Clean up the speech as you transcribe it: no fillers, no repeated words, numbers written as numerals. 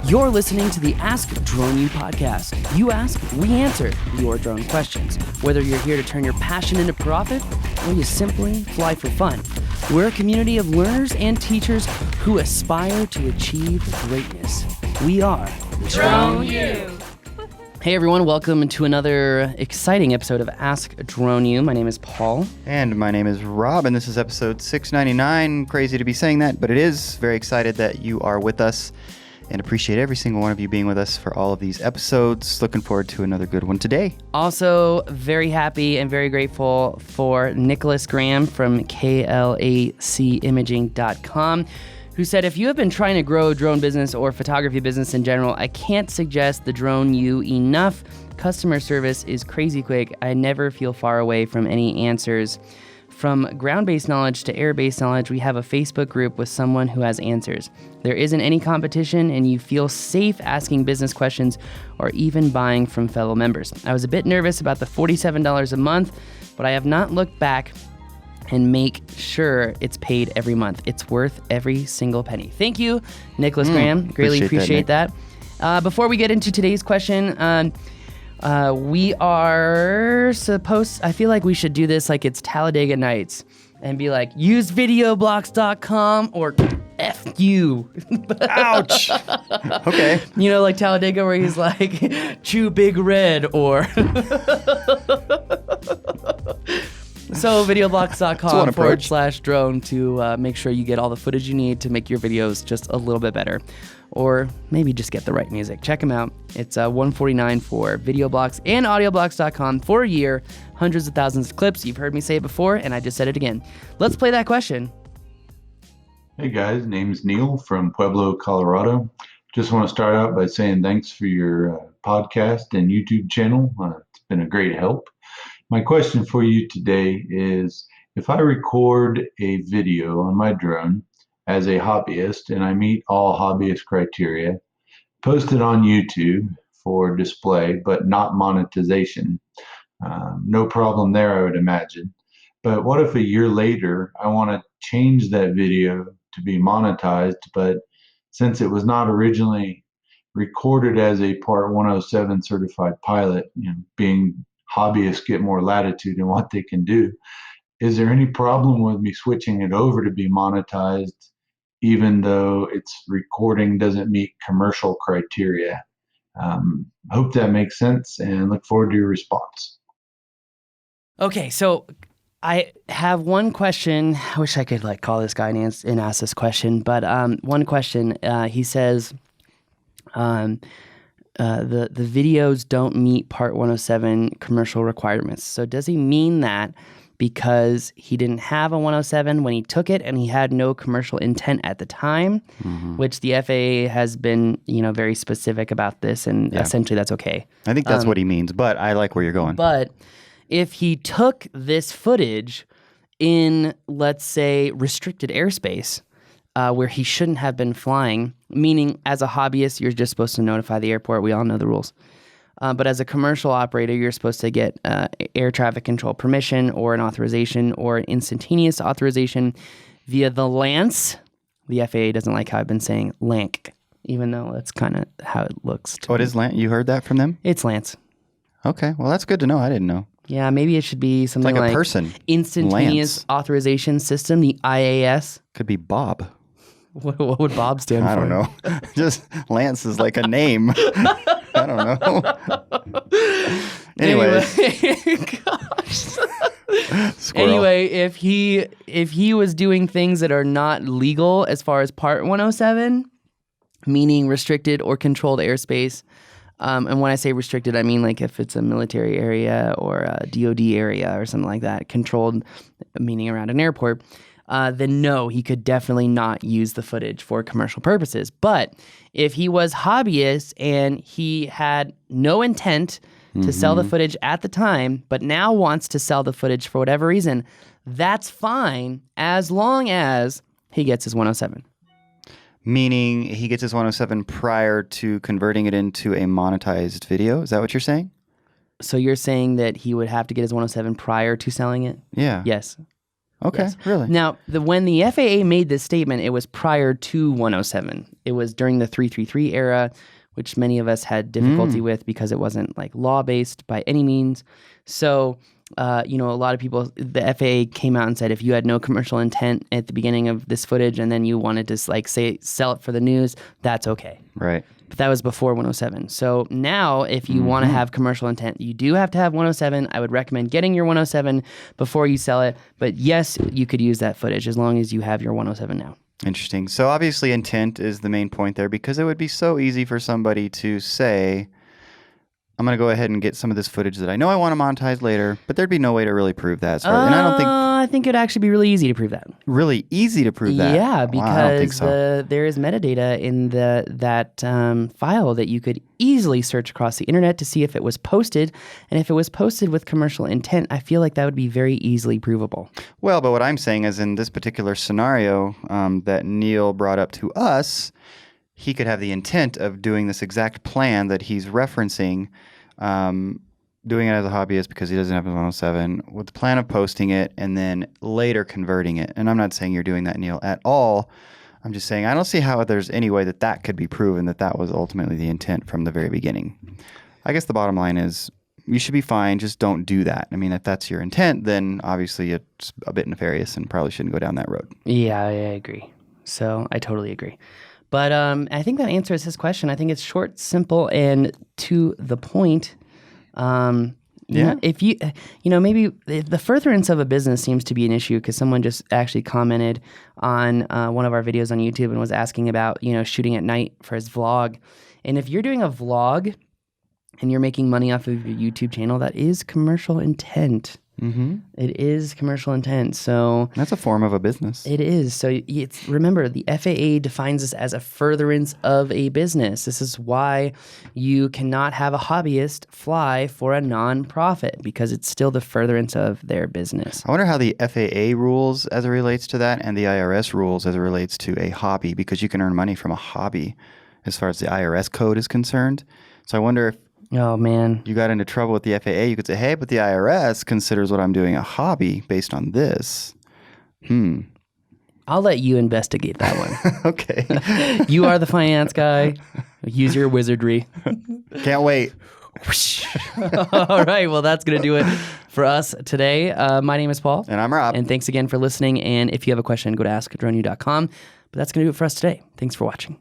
You're listening to the Ask Drone U podcast. You ask, we answer your drone questions. Whether you're here to turn your passion into profit or you simply fly for fun, we're a community of learners and teachers who aspire to achieve greatness. We are Drone U. Hey everyone, welcome to another exciting episode of Ask Drone U. My name is Paul. And my name is Rob, and this is episode 699. Crazy to be saying that, but it is. Very excited that you are with us and appreciate every single one of you being with us for all of these episodes. Looking forward to another good one today. Also, very happy and very grateful for Nicholas Graham from klacimaging.com, who said, if you have been trying to grow a drone business or photography business in general, I can't suggest the Drone U enough. Customer service is crazy quick. I never feel far away from any answers. From ground-based knowledge to air-based knowledge, we have a Facebook group with someone who has answers. There isn't any competition, and you feel safe asking business questions or even buying from fellow members. I was a bit nervous about the $47 a month, but I have not looked back and make sure it's paid every month. It's worth every single penny. Thank you, Nicholas Graham. Greatly appreciate that. Before we get into today's question, we are supposed, I feel like we should do this like it's Talladega Nights and be like, use videoblocks.com or F you. Ouch. Okay. You know, like Talladega where he's like, chew big red or... So videoblocks.com /drone to make sure you get all the footage you need to make your videos just a little bit better. Or maybe just get the right music. Check them out. It's $149 for videoblocks and audioblocks.com for a year. Hundreds of thousands of clips. You've heard me say it before, and I just said it again. Let's play that question. Hey guys, name's Neil from Pueblo, Colorado. Just want to start out by saying thanks for your podcast and YouTube channel. It's been a great help. My question for you today is, if I record a video on my drone as a hobbyist and I meet all hobbyist criteria, post it on YouTube for display but not monetization, no problem there, I would imagine. But what if a year later I want to change that video to be monetized, but since it was not originally recorded as a Part 107 certified pilot, being hobbyists get more latitude in what they can do, is there any problem with me switching it over to be monetized even though its recording doesn't meet commercial criteria? Hope that makes sense and look forward to your response. Okay, so I have one question. I wish I could call this guy and ask this question, but one question. He says, the videos don't meet Part 107 commercial requirements. So does he mean that because he didn't have a 107 when he took it and he had no commercial intent at the time, which the FAA has been, very specific about this, and essentially that's okay. I think that's what he means, but I like where you're going. But if he took this footage in, let's say, restricted airspace, where he shouldn't have been flying, meaning as a hobbyist, you're just supposed to notify the airport. We all know the rules. But as a commercial operator, you're supposed to get air traffic control permission or an authorization or an instantaneous authorization via the LANC. The FAA doesn't like how I've been saying LANC, even though that's kind of how it looks to me. What is LANC? You heard that from them? It's LANC. Okay, well, that's good to know. I didn't know. Yeah, maybe it should be something like a person. Instantaneous Authorization System, the IAS. Could be Bob. What would Bob stand for? I don't know. Just Lance is like a name. I don't know. Anyways. Gosh. Anyway, if he was doing things that are not legal as far as Part 107, meaning restricted or controlled airspace, and when I say restricted, I mean like if it's a military area or a DOD area or something like that, controlled, meaning around an airport, then no, he could definitely not use the footage for commercial purposes. But if he was hobbyist and he had no intent to sell the footage at the time, but now wants to sell the footage for whatever reason, that's fine as long as he gets his 107. Meaning he gets his 107 prior to converting it into a monetized video? Is that what you're saying? So you're saying that he would have to get his 107 prior to selling it? Yeah. Yes. Okay, Yes. really? Now, when the FAA made this statement, it was prior to 107. It was during the 333 era, which many of us had difficulty with because it wasn't like law-based by any means. So, a lot of people, the FAA came out and said if you had no commercial intent at the beginning of this footage and then you wanted to sell it for the news, that's okay. Right. But that was before 107. So now, if you want to have commercial intent, you do have to have 107. I would recommend getting your 107 before you sell it. But yes, you could use that footage as long as you have your 107 now. Interesting. So obviously intent is the main point there because it would be so easy for somebody to say, I'm going to go ahead and get some of this footage that I know I want to monetize later, but there'd be no way to really prove that. And I don't think... I think it'd actually be really easy to prove that. Really easy to prove that? Yeah, Wow, I don't think because so. there is metadata in that file that you could easily search across the internet to see if it was posted. And if it was posted with commercial intent, I feel like that would be very easily provable. Well, but what I'm saying is in this particular scenario that Neil brought up to us, he could have the intent of doing this exact plan that he's referencing, doing it as a hobbyist because he doesn't have his 107, with the plan of posting it and then later converting it. And I'm not saying you're doing that, Neil, at all. I'm just saying I don't see how there's any way that could be proven that was ultimately the intent from the very beginning. I guess the bottom line is you should be fine. Just don't do that. I mean, if that's your intent, then obviously it's a bit nefarious and probably shouldn't go down that road. Yeah, I agree. So I totally agree. But I think that answers his question. I think it's short, simple, and to the point. If maybe the furtherance of a business seems to be an issue because someone just actually commented on one of our videos on YouTube and was asking about, shooting at night for his vlog. And if you're doing a vlog and you're making money off of your YouTube channel, that is commercial intent. Mm-hmm. It is commercial intent. So that's a form of a business. It is. So remember, the FAA defines this as a furtherance of a business. This is why you cannot have a hobbyist fly for a nonprofit because it's still the furtherance of their business. I wonder how the FAA rules as it relates to that and the IRS rules as it relates to a hobby, because you can earn money from a hobby as far as the IRS code is concerned. So I wonder if oh, man, you got into trouble with the FAA, you could say, hey, but the IRS considers what I'm doing a hobby based on this. I'll let you investigate that one. Okay. You are the finance guy. Use your wizardry. Can't wait. All right. Well, that's going to do it for us today. My name is Paul. And I'm Rob. And thanks again for listening. And if you have a question, go to askdroneu.com. But that's going to do it for us today. Thanks for watching.